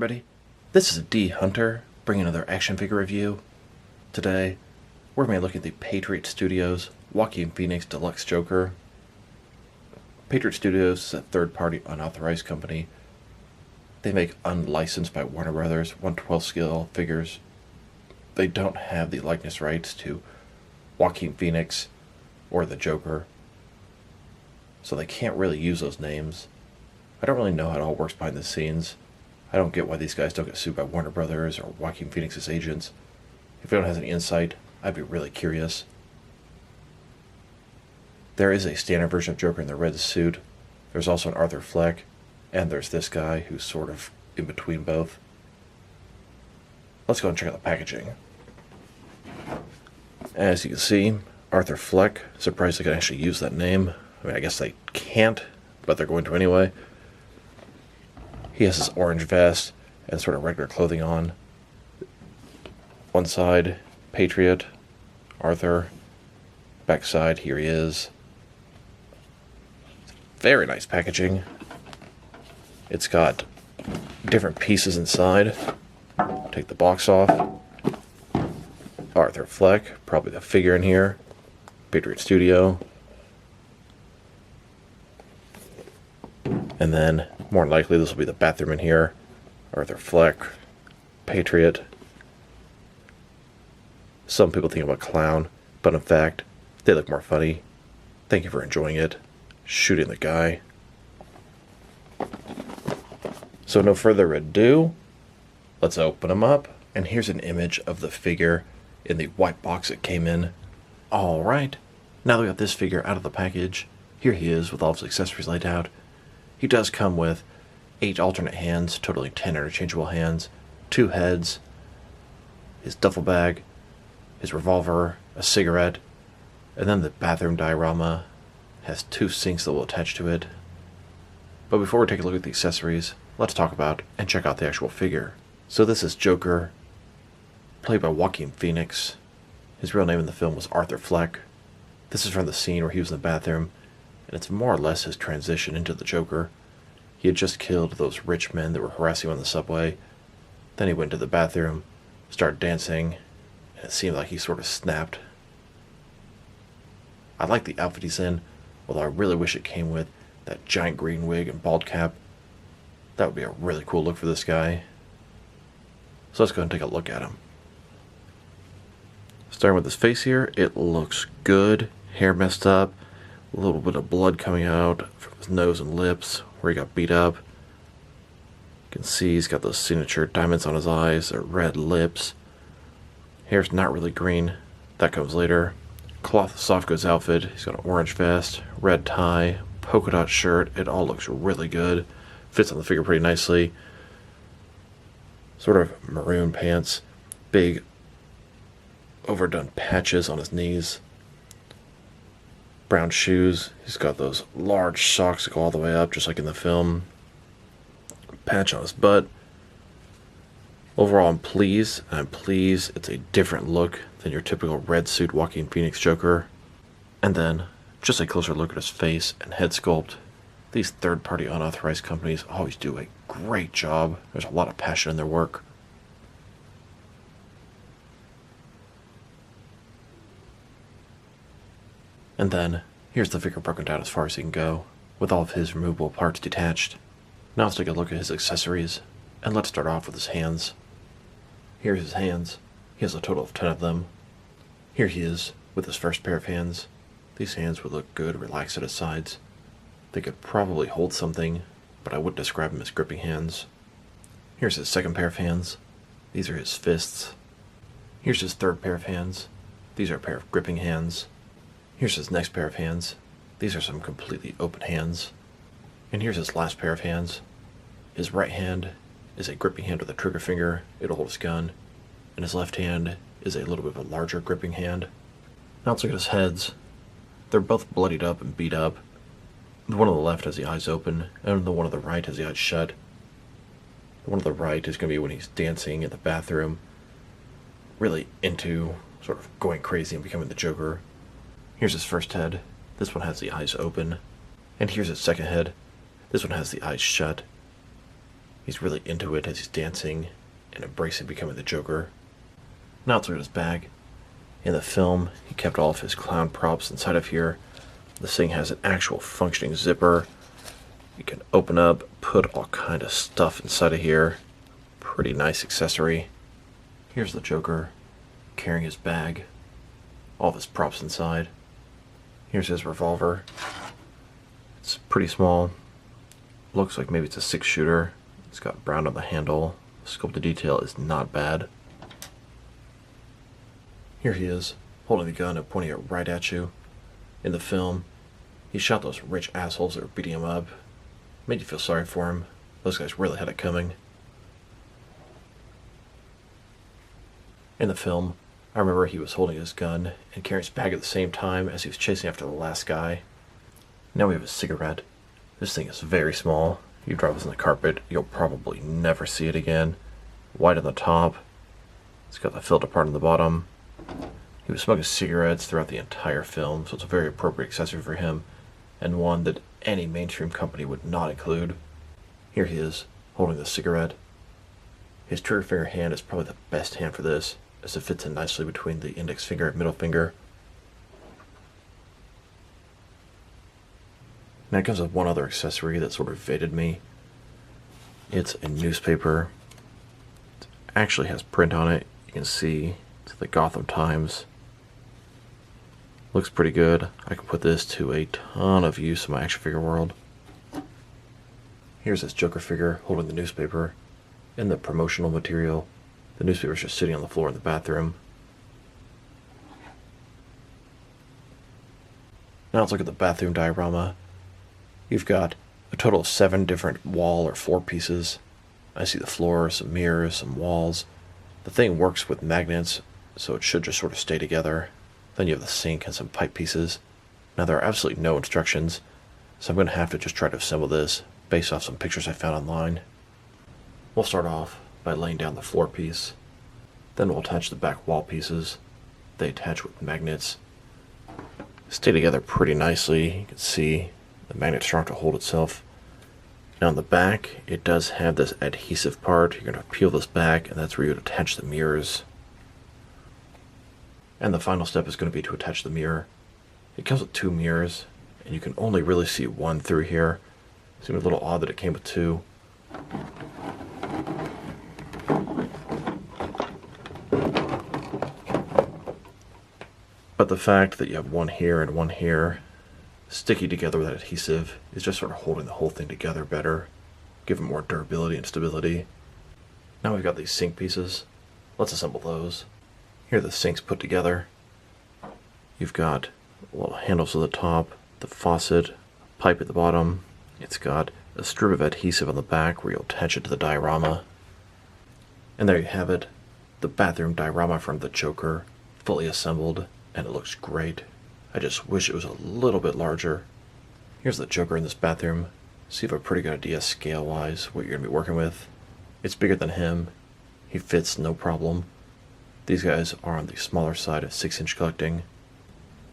everybody, this is D Hunter bringing another action figure review. Today, we're going to be looking at the Patriot Studios Joaquin Phoenix Deluxe Joker. Patriot Studios is a third-party unauthorized company. They make unlicensed by Warner Brothers 1/12 scale figures. They don't have the likeness rights to Joaquin Phoenix or the Joker, so they can't really use those names. I don't really know how it all works behind the scenes. I don't get why these guys don't get sued by Warner Brothers or Joaquin Phoenix's agents. If anyone has any insight, I'd be really curious. There is a standard version of Joker in the red suit. There's also an Arthur Fleck, and there's this guy who's sort of in between both. Let's go and check out the packaging. As you can see, Arthur Fleck, surprised they can actually use that name. I mean, I guess they can't, but they're going to anyway. He has this orange vest and sort of regular clothing on. One side, Patriot, Arthur. Back side, here he is. Very nice packaging. It's got different pieces inside. Take the box off. Arthur Fleck, probably the figure in here. Patriot Studio. And then, more than likely, this will be the bathroom in here. Arthur Fleck, Patriot. Some people think about clown, but in fact, they look more funny. Thank you for enjoying it. Shooting the guy. So no further ado, let's open him up. And here's an image of the figure in the white box it came in. Alright, now that we got this figure out of the package, here he is with all of his accessories laid out. He does come with 8 alternate hands, totaling 10 interchangeable hands, 2 heads, his duffel bag, his revolver, a cigarette, and then the bathroom diorama has 2 sinks that will attach to it. But before we take a look at the accessories, let's talk about and check out the actual figure. So this is Joker, played by Joaquin Phoenix. His real name in the film was Arthur Fleck. This is from the scene where he was in the bathroom, and it's more or less his transition into the Joker. He had just killed those rich men that were harassing him on the subway. Then he went to the bathroom, started dancing, and it seemed like he sort of snapped. I like the outfit he's in, although I really wish it came with that giant green wig and bald cap. That would be a really cool look for this guy. So let's go and take a look at him. Starting with his face here, it looks good. Hair messed up. A little bit of blood coming out from his nose and lips where he got beat up. You can see he's got those signature diamonds on his eyes, red lips. Hair's not really green. That comes later. Cloth soft goods outfit. He's got an orange vest, red tie, polka dot shirt. It all looks really good. Fits on the figure pretty nicely. Sort of maroon pants. Big overdone patches on his knees. Brown shoes. He's got those large socks that go all the way up, just like in the film. Patch on his butt. Overall, I'm pleased. It's a different look than your typical red suit Joaquin Phoenix Joker. And then, just a closer look at his face and head sculpt. These third-party unauthorized companies always do a great job. There's a lot of passion in their work. And then, here's the figure broken down as far as he can go, with all of his removable parts detached. Now let's take a look at his accessories, and let's start off with his hands. Here's his hands. He has a total of 10 of them. Here he is, with his first pair of hands. These hands would look good relaxed at his sides. They could probably hold something, but I wouldn't describe them as gripping hands. Here's his second pair of hands. These are his fists. Here's his third pair of hands. These are a pair of gripping hands. Here's his next pair of hands. These are some completely open hands. And here's his last pair of hands. His right hand is a gripping hand with a trigger finger. It'll hold his gun. And his left hand is a little bit of a larger gripping hand. Now let's look at his heads. They're both bloodied up and beat up. The one on the left has the eyes open, and the one on the right has the eyes shut. The one on the right is going to be when he's dancing in the bathroom, really into sort of going crazy and becoming the Joker. Here's his first head. This one has the eyes open. And here's his second head. This one has the eyes shut. He's really into it as he's dancing and embracing becoming the Joker. Now let's look at his bag. In the film, he kept all of his clown props inside of here. This thing has an actual functioning zipper. You can open up, put all kind of stuff inside of here. Pretty nice accessory. Here's the Joker carrying his bag. All of his props inside. Here's his revolver. It's pretty small. Looks like maybe it's a 6-shooter. It's got brown on the handle. The scope of detail is not bad. Here he is, holding the gun and pointing it right at you. In the film, he shot those rich assholes that were beating him up. Made you feel sorry for him. Those guys really had it coming. In the film, I remember he was holding his gun and carrying his bag at the same time as he was chasing after the last guy. Now we have a cigarette. This thing is very small. You drop this on the carpet, you'll probably never see it again. White on the top. It's got the filter part on the bottom. He was smoking cigarettes throughout the entire film, so it's a very appropriate accessory for him, and one that any mainstream company would not include. Here he is, holding the cigarette. His trigger finger hand is probably the best hand for this, as it fits in nicely between the index finger and middle finger. Now it comes with one other accessory that sort of evaded me. It's a newspaper. It actually has print on it. You can see it's the Gotham Times. Looks pretty good. I can put this to a ton of use in my action figure world. Here's this Joker figure holding the newspaper. In the promotional material, the newspaper's just sitting on the floor in the bathroom. Now let's look at the bathroom diorama. You've got a total of 7 different wall or floor pieces. I see the floor, some mirrors, some walls. The thing works with magnets, so it should just sort of stay together. Then you have the sink and some pipe pieces. Now there are absolutely no instructions, so I'm going to have to just try to assemble this based off some pictures I found online. We'll start off by laying down the floor piece. Then we'll attach the back wall pieces. They attach with magnets. Stay together pretty nicely. You can see the magnet's strong to hold itself. Now on the back, it does have this adhesive part. You're going to peel this back, and that's where you would attach the mirrors. And the final step is going to be to attach the mirror. It comes with 2 mirrors, and you can only really see one through here. It seemed a little odd that it came with 2. But the fact that you have one here and one here, sticky together with that adhesive, is just sort of holding the whole thing together better, giving more durability and stability. Now we've got these sink pieces. Let's assemble those. Here are the sinks put together. You've got little handles at the top, the faucet, pipe at the bottom. It's got a strip of adhesive on the back where you'll attach it to the diorama. And there you have it, the bathroom diorama from the Joker, fully assembled, and it looks great. I just wish it was a little bit larger. Here's the Joker in this bathroom. So you have a pretty good idea scale-wise what you're going to be working with. It's bigger than him. He fits no problem. These guys are on the smaller side of 6-inch collecting.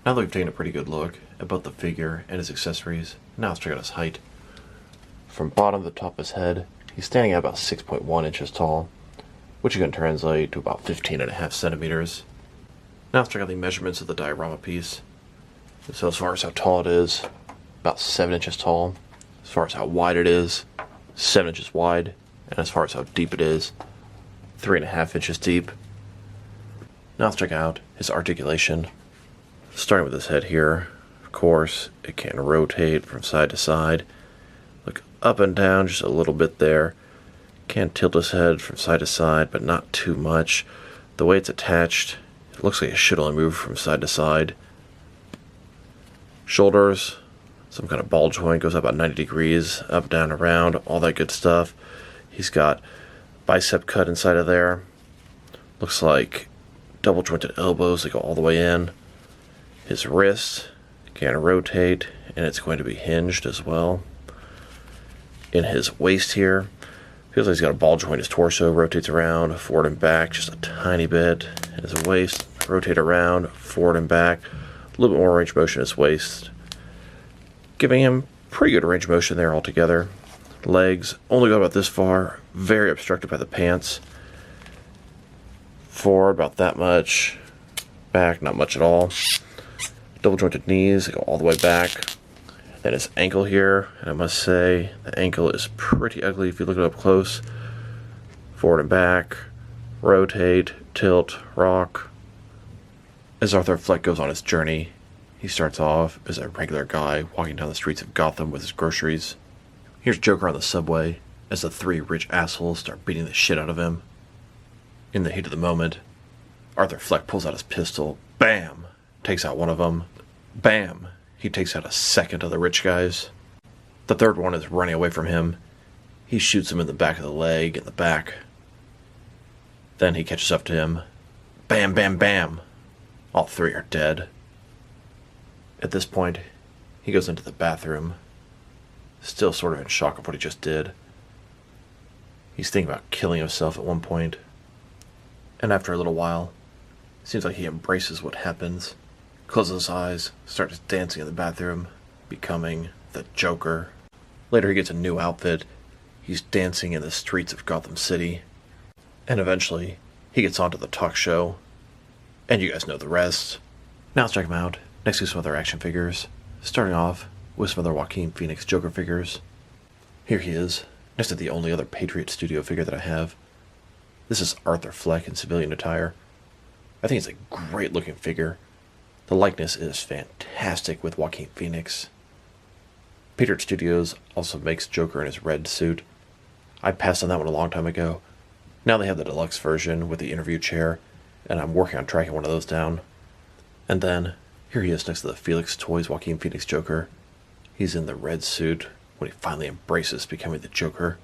Now that we've taken a pretty good look at both the figure and his accessories, now let's check out his height. From bottom to the top of his head, he's standing at about 6.1 inches tall, which you can translate to about 15.5 centimeters. Now let's check out the measurements of the diorama piece. So as far as how tall it is, about 7 inches tall. As far as how wide it is, 7 inches wide. And as far as how deep it is, 3.5 inches deep. Now let's check out his articulation. Starting with his head here, of course, it can rotate from side to side. Look up and down just a little bit there. Can tilt his head from side to side, but not too much. The way it's attached, it looks like it should only move from side to side. Shoulders, some kind of ball joint, goes up about 90 degrees, up, down, around, all that good stuff. He's got bicep cut inside of there. Looks like double jointed elbows that go all the way in. His wrist can rotate, and it's going to be hinged as well. In his waist here, feels like he's got a ball joint. His torso rotates around, forward and back just a tiny bit. And his waist, rotate around, forward and back. A little bit more range of motion in his waist, giving him pretty good range of motion there altogether. Legs only go about this far, very obstructed by the pants. Forward about that much. Back, not much at all. Double jointed knees go all the way back. Then his ankle here, and I must say, the ankle is pretty ugly if you look it up close. Forward and back, rotate, tilt, rock. As Arthur Fleck goes on his journey, he starts off as a regular guy walking down the streets of Gotham with his groceries. Here's Joker on the subway as the three rich assholes start beating the shit out of him. In the heat of the moment, Arthur Fleck pulls out his pistol. Bam! Takes out one of them. Bam! He takes out a second of the rich guys. The third one is running away from him. He shoots him in the back of the leg and the back. Then he catches up to him. Bam, bam, bam! All three are dead. At this point, he goes into the bathroom, still sort of in shock of what he just did. He's thinking about killing himself at one point. And after a little while, it seems like he embraces what happens, closes his eyes, starts dancing in the bathroom, becoming the Joker. Later he gets a new outfit. He's dancing in the streets of Gotham City. And eventually, he gets onto the talk show. And you guys know the rest. Now let's check him out, next to some other action figures. Starting off with some other Joaquin Phoenix Joker figures. Here he is, next to the only other Patriot Studio figure that I have. This is Arthur Fleck in civilian attire. I think it's a great looking figure. The likeness is fantastic with Joaquin Phoenix. Patriot Studios also makes Joker in his red suit. I passed on that one a long time ago. Now they have the deluxe version with the interview chair, and I'm working on tracking one of those down. And then, here he is next to the Filix Toys Joaquin Phoenix Joker. He's in the red suit when he finally embraces becoming the Joker.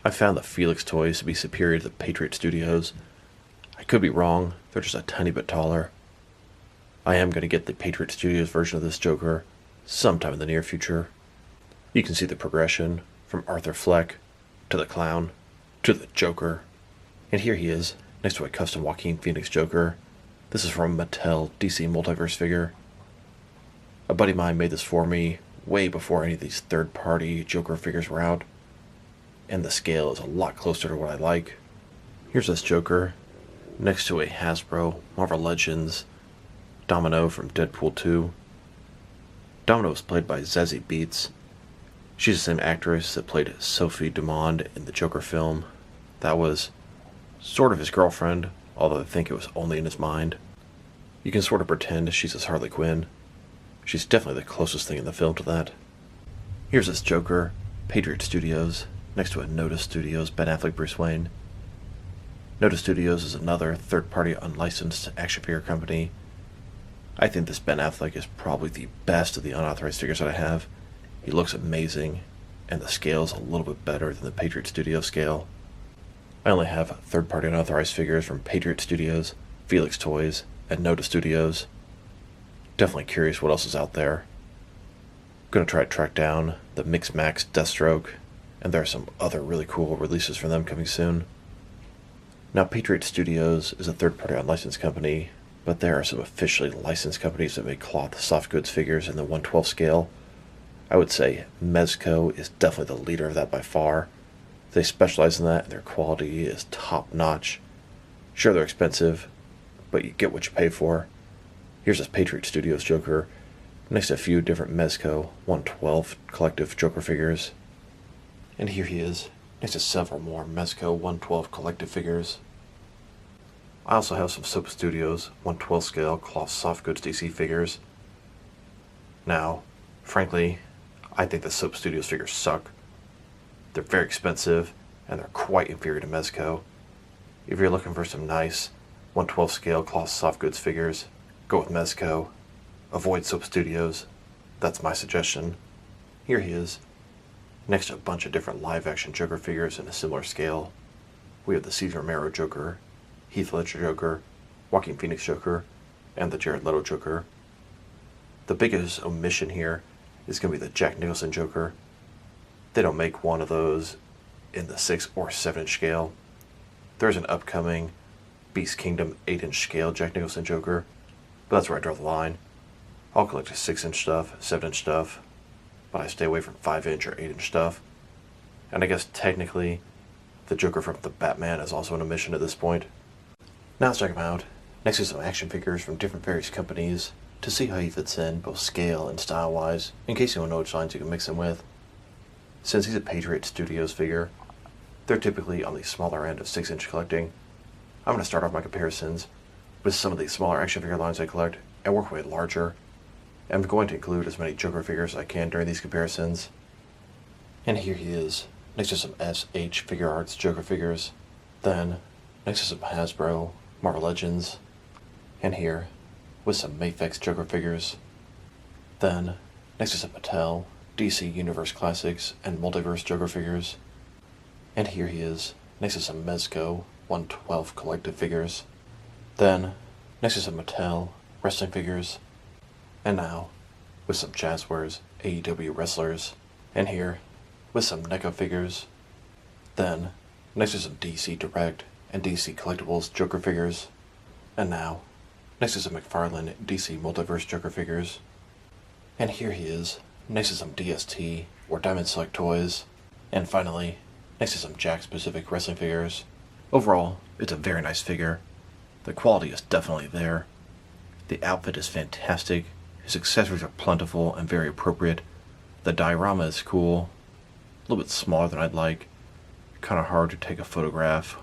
I found the Filix Toys to be superior to the Patriot Studios. I could be wrong, they're just a tiny bit taller. I am going to get the Patriot Studios version of this Joker sometime in the near future. You can see the progression from Arthur Fleck to the clown to the Joker. And here he is, next to a custom Joaquin Phoenix Joker. This is from Mattel DC Multiverse figure. A buddy of mine made this for me way before any of these third-party Joker figures were out. And the scale is a lot closer to what I like. Here's this Joker, next to a Hasbro Marvel Legends Domino from Deadpool 2. Domino was played by Zazie Beetz. She's the same actress that played Sophie Dumond in the Joker film. That was sort of his girlfriend, although I think it was only in his mind. You can sort of pretend she's his Harley Quinn. She's definitely the closest thing in the film to that. Here's this Joker, Patriot Studios, next to a NOTA Studios Ben Affleck Bruce Wayne. NOTA Studios is another third-party unlicensed action figure company. I think this Ben Affleck is probably the best of the unauthorized figures that I have. He looks amazing, and the scale is a little bit better than the Patriot Studio scale. I only have third-party unauthorized figures from Patriot Studios, Filix Toys, and NOTA Studios. Definitely curious what else is out there. Gonna try to track down the Mix Max Deathstroke, and there are some other really cool releases from them coming soon. Now, Patriot Studios is a third-party unlicensed company, but there are some officially licensed companies that make cloth soft goods figures in the 1/12 scale. I would say Mezco is definitely the leader of that by far. They specialize in that, and their quality is top-notch. Sure, they're expensive, but you get what you pay for. Here's this Patriot Studios Joker, next to a few different Mezco 1/12 collective Joker figures. And here he is, next to several more Mezco 1/12 collective figures. I also have some Soap Studios 1/12 scale cloth soft goods DC figures. Now, frankly, I think the Soap Studios figures suck. They're very expensive, and they're quite inferior to Mezco. If you're looking for some nice 1/12 scale cloth soft goods figures, go with Mezco. Avoid Soap Studios. That's my suggestion. Here he is, next to a bunch of different live-action Joker figures in a similar scale. We have the Cesar Romero Joker, Heath Ledger Joker, Joaquin Phoenix Joker, and the Jared Leto Joker. The biggest omission here is going to be the Jack Nicholson Joker. They don't make one of those in the 6 or 7-inch scale. There's an upcoming Beast Kingdom 8-inch scale Jack Nicholson Joker, but that's where I draw the line. I'll collect 6-inch stuff, 7-inch stuff, but I stay away from 5-inch or 8-inch stuff. And I guess technically, the Joker from the Batman is also an omission at this point. Now let's check him out, next to some action figures from different various companies, to see how he fits in, both scale and style-wise, in case you don't know which lines you can mix him with. Since he's a Patriot Studios figure, they're typically on the smaller end of 6-inch collecting. I'm going to start off my comparisons with some of the smaller action figure lines I collect, and work my way larger. I'm going to include as many Joker figures as I can during these comparisons. And here he is, next to some SH Figure Arts Joker figures. Then, next to some Hasbro Marvel Legends. And here, with some Mafex Joker figures. Then, next to some Mattel, DC Universe Classics, and Multiverse Joker figures. And here he is, next to some Mezco 112 collective figures. Then, next to some Mattel wrestling figures. And now, with some Jazzwares AEW wrestlers. And here, with some NECA figures. Then, next to some DC Direct and DC Collectibles Joker figures. And now, next to some McFarlane DC Multiverse Joker figures. And here he is, next to some DST or Diamond Select Toys. And finally, next to some Jakks Pacific wrestling figures. Overall, it's a very nice figure. The quality is definitely there. The outfit is fantastic. His accessories are plentiful and very appropriate. The diorama is cool. A little bit smaller than I'd like. Kind of hard to take a photograph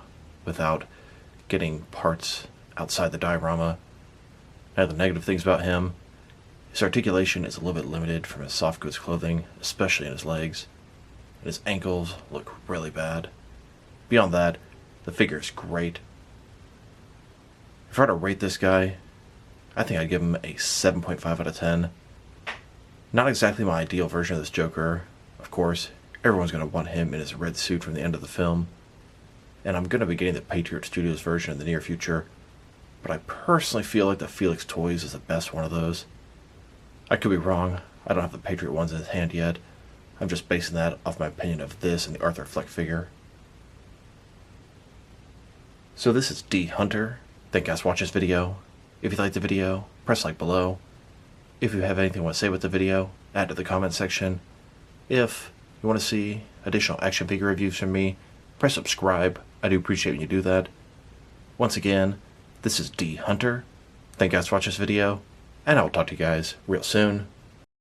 without getting parts outside the diorama. Now, the negative things about him: his articulation is a little bit limited from his soft goods clothing, especially in his legs, and his ankles look really bad. Beyond that, the figure is great. If I were to rate this guy, I think I'd give him a 7.5 out of 10. Not exactly my ideal version of this Joker. Of course, everyone's going to want him in his red suit from the end of the film. And I'm going to be getting the Patriot Studios version in the near future. But I personally feel like the Filix Toys is the best one of those. I could be wrong. I don't have the Patriot ones in hand yet. I'm just basing that off my opinion of this and the Arthur Fleck figure. So this is D Hunter. Thank you guys for watching this video. If you liked the video, press like below. If you have anything you want to say with the video, add to the comment section. If you want to see additional action figure reviews from me, press subscribe. I do appreciate when you do that. Once again, this is D Hunter. Thank you guys for watching this video, and I will talk to you guys real soon.